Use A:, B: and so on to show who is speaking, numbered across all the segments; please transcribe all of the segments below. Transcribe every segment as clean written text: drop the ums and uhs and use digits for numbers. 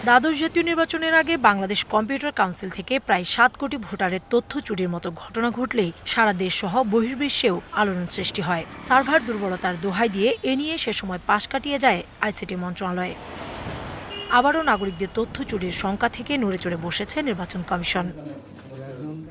A: দ্বাদশ জাতীয় নির্বাচনের আগে বাংলাদেশ কম্পিউটার কাউন্সিল থেকে প্রায় 7 কোটি ভোটারের তথ্য চুরির মতো ঘটনা ঘটলেই সারা দেশ সহ বহির্বিশ্বেও আলোড়ন সৃষ্টি হয়। সার্ভার দুর্বলতার দোহাই দিয়ে এ নিয়ে সে সময় পাশ কাটিয়ে যায় আইসিটি মন্ত্রণালয়। আবারও নাগরিকদের তথ্য চুরির শঙ্কা থেকে নড়ে চড়ে বসেছে নির্বাচন কমিশন।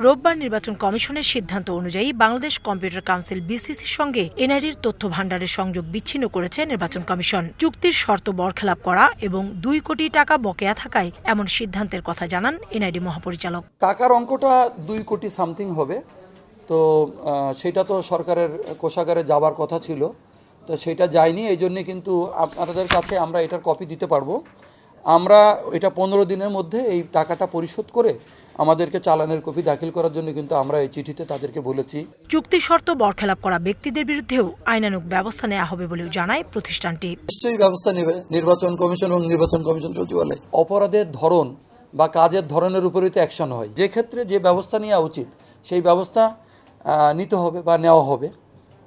A: রোববার নির্বাচন কমিশনের সিদ্ধান্ত অনুযায়ী বাংলাদেশ কম্পিউটার কাউন্সিল বিসিসির সঙ্গে এনআইডির তথ্য ভাণ্ডারের সংযোগ বিচ্ছিন্ন করেছে নির্বাচন কমিশন। চুক্তির শর্ত বরখেলাপ করা এবং 2 কোটি টাকা বকেয়া থাকায় এমন সিদ্ধান্তের কথা জানান এনআইডি মহাপরিচালক।
B: টাকার অঙ্কটা 2 কোটি সামথিং হবে, তো সেটা তো সরকারের কোষাগারে যাবার কথা ছিল, তো সেটা যায়নি। এই জন্যে কিন্তু আপনাদের কাছে আমরা এটার কপি দিতে পারবো। আমরা এটা 15 দিনের মধ্যে এই টাকাটা পরিশোধ করে আমাদেরকে চালানের কপি দাখিল করার জন্য কিন্তু আমরা এই চিঠিতে তাদেরকে বলেছি।
A: চুক্তির শর্ত বরখেলাপ করা ব্যক্তিদের বিরুদ্ধেও আইনানুগ ব্যবস্থা নেওয়া হবে বলেও জানায় প্রতিষ্ঠানটি।
B: নিশ্চয়ই ব্যবস্থা নেবে নির্বাচন কমিশন এবং নির্বাচন কমিশন সচিবালয়। অপরাধের ধরন বা কাজের ধরনের উপরেই তো অ্যাকশন হয়। যে ক্ষেত্রে যে ব্যবস্থা নেওয়া উচিত সেই ব্যবস্থা নিতে হবে বা নেওয়া হবে,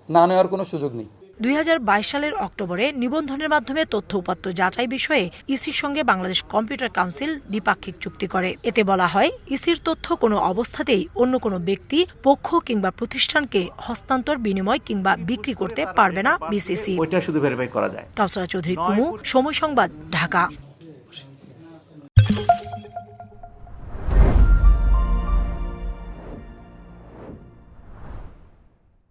B: না নেওয়ার কোনো সুযোগ নেই।
A: 2022 সালের অক্টোবরে নিবন্ধনের মাধ্যমে তথ্য উপাত্ত যাচাই বিষয়ে ইসির সঙ্গে বাংলাদেশ কম্পিউটার কাউন্সিল দ্বিপাক্ষিক চুক্তি করে। এতে বলা হয়, ইসির তথ্য কোনো অবস্থাতেই অন্য কোনো ব্যক্তি, পক্ষ কিংবা প্রতিষ্ঠানকে হস্তান্তর, বিনিময় কিংবা বিক্রি করতে পারবে না বিসিসি।
C: ওইটা শুধু ভেরিফাই করা যায়।
A: কাউসারা চৌধুরী কুমু, সময় সংবাদ, ঢাকা।